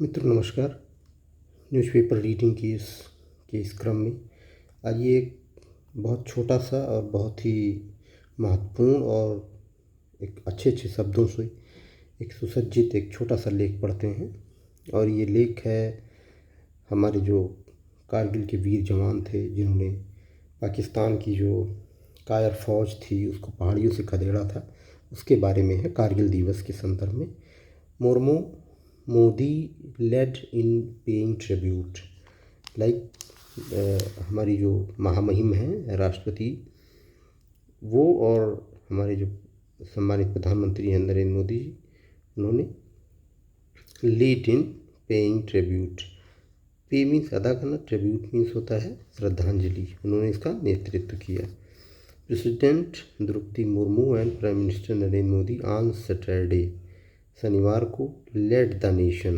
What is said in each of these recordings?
मित्र नमस्कार। Newspaper reading के इस क्रम में आज ये एक बहुत छोटा सा और बहुत ही महत्वपूर्ण और एक अच्छे शब्दों से एक सुसज्जित एक छोटा सा लेख पढ़ते हैं। और ये लेख है हमारे जो कारगिल के वीर जवान थे जिन्होंने पाकिस्तान की जो कायर फौज थी उसको पहाड़ियों से खदेड़ा था, उसके बारे में है। कारगिल दिवस के संदर्भ में मोर्मो Modi led in paying tribute हमारी जो महामहिम हैं राष्ट्रपति वो और हमारे जो सम्मानित प्रधानमंत्री हैं नरेंद्र मोदी जी, उन्होंने लीड इन पेइंग ट्रिब्यूट। पे मीन्स अदा करना, ट्रिब्यूट मीन्स होता है श्रद्धांजलि। उन्होंने इसका नेतृत्व किया। President Draupadi Murmu and prime minister Narendra Modi on Saturday शनिवार को लेड द नेशन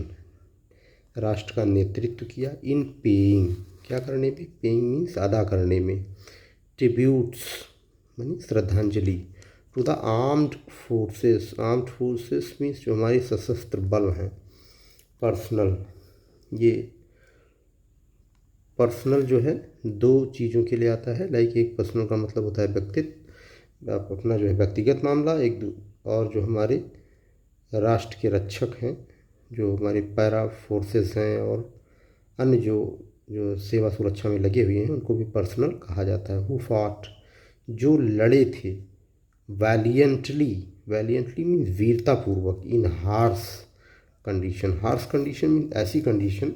राष्ट्र का नेतृत्व किया इन पेइंग क्या करने में, पेइंग मीन्स अदा करने में, ट्रिब्यूट्स मानी श्रद्धांजलि to the armed forces. Armed forces means जो हमारे सशस्त्र बल हैं। पर्सनल, ये पर्सनल जो है दो चीज़ों के लिए आता है। एक पर्सनल का मतलब होता है व्यक्तित्व, अपना जो है व्यक्तिगत मामला, और जो हमारे राष्ट्र के रक्षक हैं, जो हमारे पैरा फोर्सेस हैं और अन्य जो जो सेवा सुरक्षा में लगे हुए हैं उनको भी पर्सनल कहा जाता है। हु फॉट, जो लड़े थे। वैलियंटली, वैलियंटली मीन्स वीरतापूर्वक। In harsh condition, harsh condition means ऐसी कंडीशन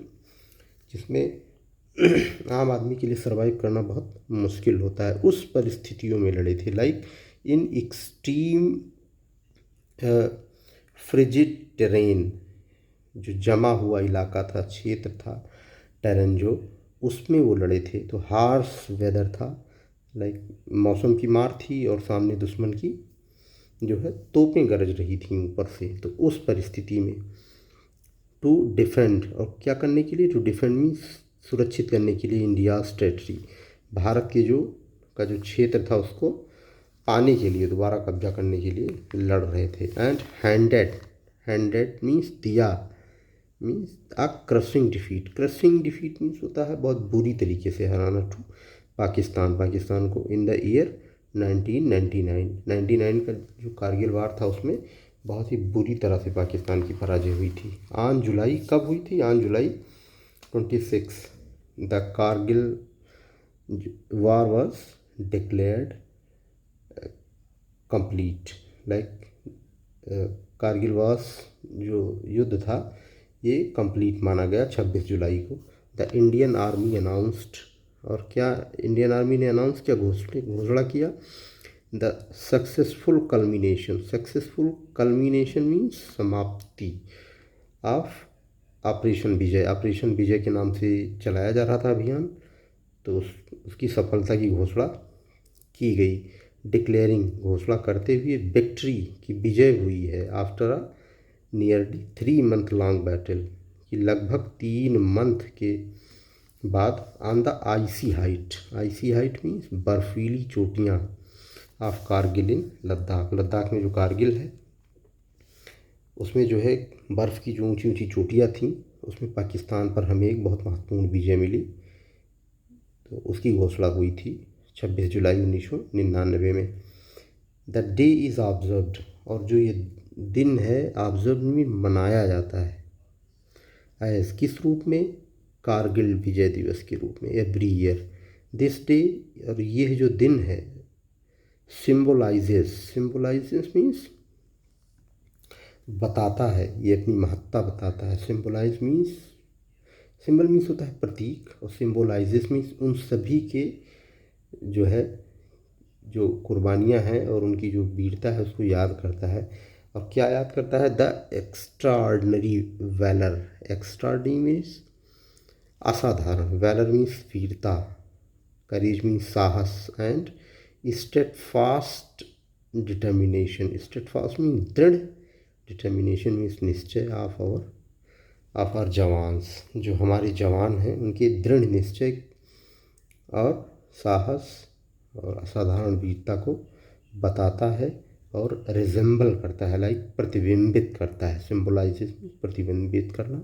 जिसमें आम आदमी के लिए सर्वाइव करना बहुत मुश्किल होता है, उस परिस्थितियों में लड़े थे। इन एक्सट्रीम फ्रिजिड टेरेन, जो जमा हुआ इलाका था, क्षेत्र था, टेरेन जो, उसमें वो लड़े थे। तो हार्श वेदर था, मौसम की मार थी और सामने दुश्मन की जो है तोपें गरज रही थी ऊपर से। तो उस परिस्थिति में टू डिफेंड, और क्या करने के लिए, टू डिफेंड मीन्स सुरक्षित करने के लिए, इंडियाज़ टेरिटरी, भारत के जो क्षेत्र था उसको पाने के लिए, दोबारा कब्जा करने के लिए लड़ रहे थे। एंड हैंडेड, हैंडेड मीन्स दिया, मीन्स अ crushing defeat. Crushing defeat means होता है बहुत बुरी तरीके से हराना टू पाकिस्तान को इन द ईयर 1999 का जो कारगिल वार था उसमें बहुत ही बुरी तरह से पाकिस्तान की पराजय हुई थी। ऑन जुलाई, कब हुई थी? On July 26 the Kargil war was declared complete. Kargil war जो युद्ध था ये कंप्लीट माना गया 26 जुलाई को। द इंडियन आर्मी अनाउंस्ड, और क्या इंडियन आर्मी ने अनाउंस किया, घोषणा किया, द सक्सेसफुल कल्मिनेशन मीन्स समाप्ति ऑफ ऑपरेशन विजय। ऑपरेशन विजय के नाम से चलाया जा रहा था अभियान, तो उसकी सफलता की घोषणा की गई। डिक्लेयरिंग, घोषणा करते हुए, विक्ट्री की विजय हुई है। After a nearly 3 month long battle, कि लगभग 3 मंथ के बाद, on the icy height, icy height means बर्फीली चोटियाँ, ऑफ कारगिल इन लद्दाख, लद्दाख में जो कारगिल है उसमें जो है बर्फ़ की जो ऊंची ऊंची चोटियाँ थीं, उसमें पाकिस्तान पर हमें एक बहुत महत्वपूर्ण विजय मिली। तो उसकी घोषणा हुई थी 26 जुलाई 1999 में। द डे इज़ ऑब्जर्व्ड, और जो ये दिन है ऑब्जर्व में मनाया जाता है एज, किस रूप में? कारगिल विजय दिवस के रूप में, एवरी ईयर। दिस डे, और ये जो दिन है, सिम्बोलाइजेस मीन्स बताता है, ये अपनी महत्ता बताता है। सिम्बोलाइज मीन्स, सिंबल मीन्स होता है प्रतीक, और सिम्बोलाइजेस मीन्स उन सभी के जो है जो कुर्बानियाँ हैं और उनकी जो वीरता है उसको याद करता है। और क्या याद करता है? The extraordinary valour. Extraordinary means असाधारण, वैलर मीन्स वीरता, करेज मीन्स साहस, and steadfast determination. Steadfast means दृढ़, डिटर्मिनेशन मीन्स निश्चय, ऑफ आवर जवान्स, जो हमारे जवान हैं उनके दृढ़ निश्चय और साहस और असाधारण वीरता को बताता है और रिजेंबल करता है, प्रतिबिंबित करता है। सिम्बोलाइजेस प्रतिबिंबित करना।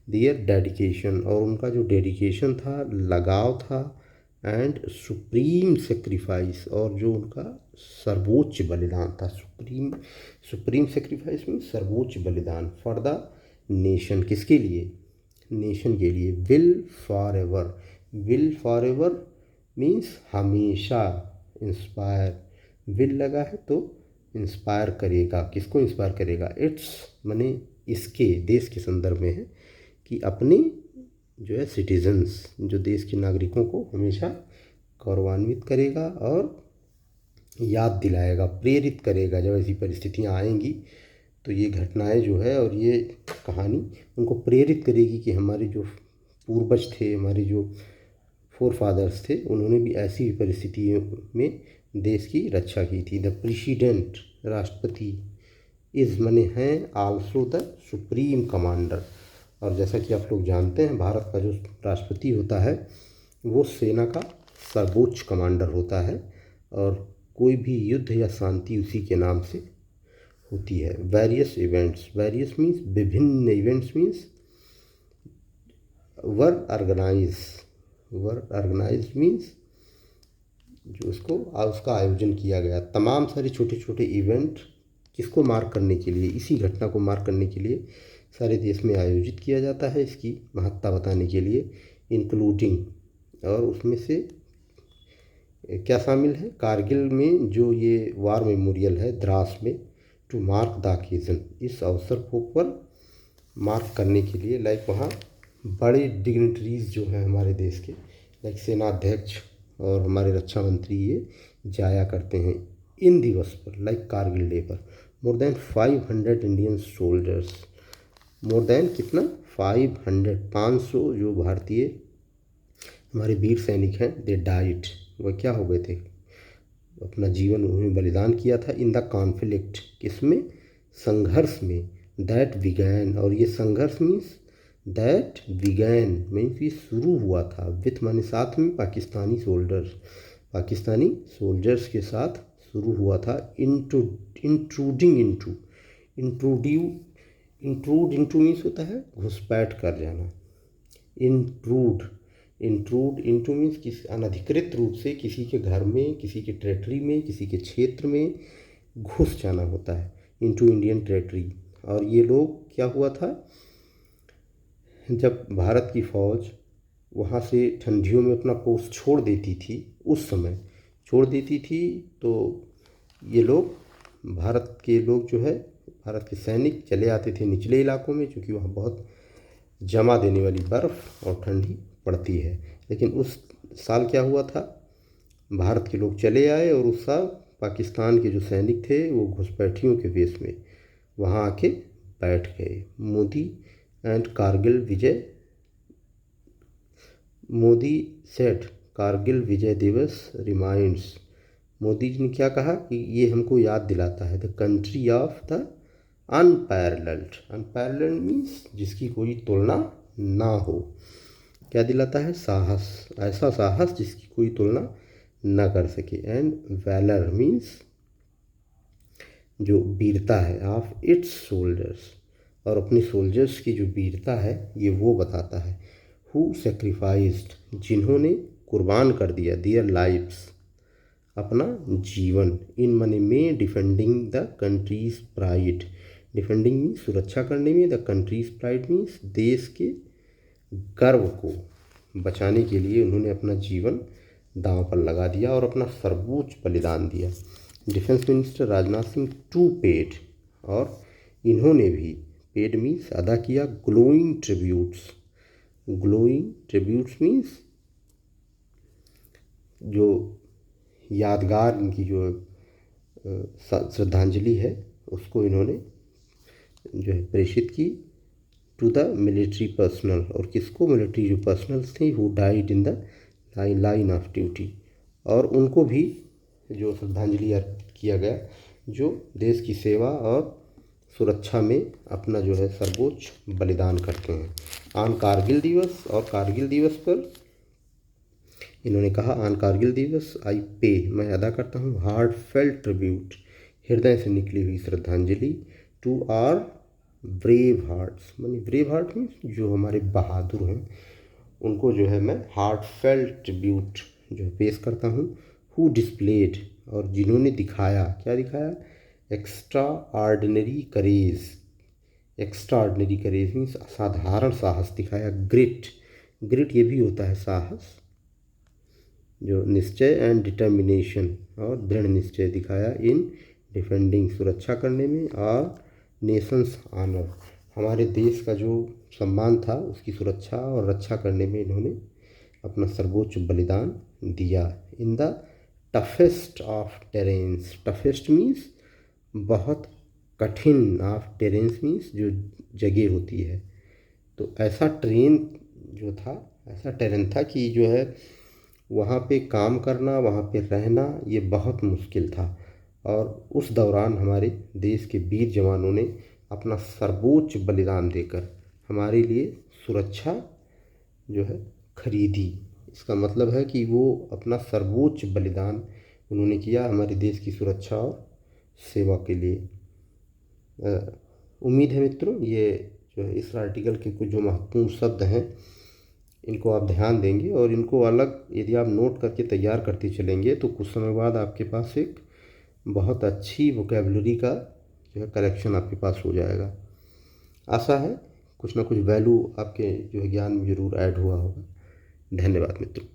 देयर डेडिकेशन, और उनका जो डेडिकेशन था, लगाव था, एंड सुप्रीम सेक्रीफाइस, और जो उनका सर्वोच्च बलिदान था। सुप्रीम सुप्रीम सेक्रीफाइस में सर्वोच्च बलिदान फॉर द नेशन, किसके लिए? नेशन के लिए। विल फॉर एवर मीन्स हमेशा, इंस्पायर, विल लगा है तो इंस्पायर करेगा, किसको इंस्पायर करेगा? इट्स माने इसके, देश के संदर्भ में है कि अपने जो है सिटीजन्स, जो देश के नागरिकों को हमेशा गौरवान्वित करेगा और याद दिलाएगा, प्रेरित करेगा। जब ऐसी परिस्थितियाँ आएंगी तो ये घटनाएं जो है और ये कहानी उनको प्रेरित करेगी कि हमारे जो पूर्वज थे, हमारे जो फोर फादर्स थे, उन्होंने भी ऐसी परिस्थितियों में देश की रक्षा की थी। द प्रेसिडेंट, राष्ट्रपति, इज़ मने हैं आल्सो द सुप्रीम कमांडर। और जैसा कि आप लोग जानते हैं, भारत का जो राष्ट्रपति होता है वो सेना का सर्वोच्च कमांडर होता है, और कोई भी युद्ध या शांति उसी के नाम से होती है। वेरियस इवेंट्स, वेरियस मीन्स विभिन्न, इवेंट्स मीन्स वर ऑर्गेनाइज मीन्स जो उसका आयोजन किया गया। तमाम सारे छोटे छोटे इवेंट किसको मार्क करने के लिए, इसी घटना को मार्क करने के लिए सारे देश में आयोजित किया जाता है, इसकी महत्ता बताने के लिए, इंक्लूडिंग, और उसमें से क्या शामिल है? कारगिल में जो ये वार मेमोरियल है द्रास में, टू मार्क द ओकेजन, इस अवसर को पर मार्क करने के लिए, लाइक वहाँ बड़े डिग्निटरीज जो हैं हमारे देश के, लाइक सेनाध्यक्ष और हमारे रक्षा मंत्री, ये जाया करते हैं इन दिवस पर, लाइक कारगिल डे पर। More than 500 Indian soldiers, more than कितना? 500 जो भारतीय हमारे वीर सैनिक हैं, दे डाइट, वह क्या हो गए थे? अपना जीवन उन्होंने बलिदान किया था। इन द कॉन्फ्लिक्ट, किसमें? संघर्ष में। दैट बिगैन, और ये संघर्ष मीन्स दैट बिगैन मीन्स ये शुरू हुआ था, विथ माने साथ में, पाकिस्तानी सोल्जर्स के साथ शुरू हुआ था। इंट्रूड इंटू मीन्स होता है घुसपैठ कर जाना। इंट्रूड इंटू मीन्स किसी अनधिकृत रूप से किसी के घर में, किसी के टेरिटरी में, किसी के क्षेत्र में घुस जाना होता है, इंटू इंडियन टेरिटरी। और ये लोग क्या हुआ था, जब भारत की फ़ौज वहाँ से ठंडियों में अपना पोस्ट छोड़ देती थी, उस समय छोड़ देती थी, तो ये लोग, भारत के लोग जो है, भारत के सैनिक चले आते थे निचले इलाकों में, क्योंकि वहाँ बहुत जमा देने वाली बर्फ़ और ठंडी पड़ती है। लेकिन उस साल क्या हुआ था, भारत के लोग चले आए और उस साल पाकिस्तान के जो सैनिक थे वो घुसपैठियों के वेश में वहाँ आके बैठ गए। मोदी सेट कारगिल विजय दिवस रिमाइंड्स, मोदी जी ने क्या कहा कि ये हमको याद दिलाता है, the country of the unparalleled means जिसकी कोई तुलना ना हो। क्या दिलाता है? साहस, ऐसा साहस जिसकी कोई तुलना ना कर सके। एंड वैलर मीन्स जो वीरता है, ऑफ इट्स सोल्जर्स, और अपनी सोल्जर्स की जो वीरता है ये वो बताता है। हु सेक्रीफाइस्ड, जिन्होंने कुर्बान कर दिया, दियर लाइव्स, अपना जीवन, इन मनी में, defending the countries pride, defending means सुरक्षा करने में, द कंट्रीज प्राइड मीन्स देश के गर्व को बचाने के लिए उन्होंने अपना जीवन दांव पर लगा दिया और अपना सर्वोच्च बलिदान दिया। Defence minister Rajnath Singh to paid, और इन्होंने भी, पेड मीन्स अदा किया, ग्लोइंग ट्रिब्यूट्स मीन्स जो यादगार इनकी जो श्रद्धांजलि है उसको इन्होंने जो है प्रेषित की टू द मिलिट्री पर्सनल, और किसको? मिलिट्री जो पर्सनल्स थे, who died in the line of duty, और उनको भी जो श्रद्धांजलि अर्पित किया गया जो देश की सेवा और सुरक्षा में अपना जो है सर्वोच्च बलिदान करते हैं। ऑन कारगिल दिवस, और कारगिल दिवस पर इन्होंने कहा, ऑन कारगिल दिवस आई पे, मैं अदा करता हूँ, हार्ट फेल्ट ट्रिब्यूट, हृदय से निकली हुई श्रद्धांजलि, टू आर ब्रेव हार्ट्स, मानी ब्रेव हार्ट मीन्स जो हमारे बहादुर हैं, उनको जो है मैं हार्ट फेल्ट ट्रिब्यूट जो है पेश करता हूँ। हु डिस्प्लेड, और जिन्होंने दिखाया, क्या दिखाया, एक्स्ट्रा ऑर्डिनरी करेज। एक्स्ट्रा ऑर्डिनरी करेज मीन्स असाधारण साहस दिखाया। ग्रिट, ग्रिट ये भी होता है साहस, जो निश्चय, एंड डिटर्मिनेशन, और दृढ़ निश्चय दिखाया इन डिफेंडिंग, सुरक्षा करने में, और नेशंस ऑनर, हमारे देश का जो सम्मान था उसकी सुरक्षा और रक्षा करने में इन्होंने अपना सर्वोच्च बलिदान दिया। In the toughest of terrains, toughest means बहुत कठिन, ऑफ टेरेंस मीन्स जो जगह होती है, तो ऐसा ट्रेन जो था, ऐसा टेरेन था कि जो है वहाँ पे काम करना, वहाँ पे रहना ये बहुत मुश्किल था। और उस दौरान हमारे देश के वीर जवानों ने अपना सर्वोच्च बलिदान देकर हमारे लिए सुरक्षा जो है खरीदी। इसका मतलब है कि वो अपना सर्वोच्च बलिदान उन्होंने किया हमारे देश की सुरक्षा और सेवा के लिए। उम्मीद है मित्रों ये जो है इस आर्टिकल के कुछ जो महत्वपूर्ण शब्द हैं इनको आप ध्यान देंगे, और इनको अलग यदि आप नोट करके तैयार करते चलेंगे तो कुछ समय बाद आपके पास एक बहुत अच्छी वोकेबलरी का जो है कलेक्शन आपके पास हो जाएगा। आशा है कुछ ना कुछ वैल्यू आपके जो है ज्ञान में ज़रूर ऐड हुआ होगा। धन्यवाद मित्रों।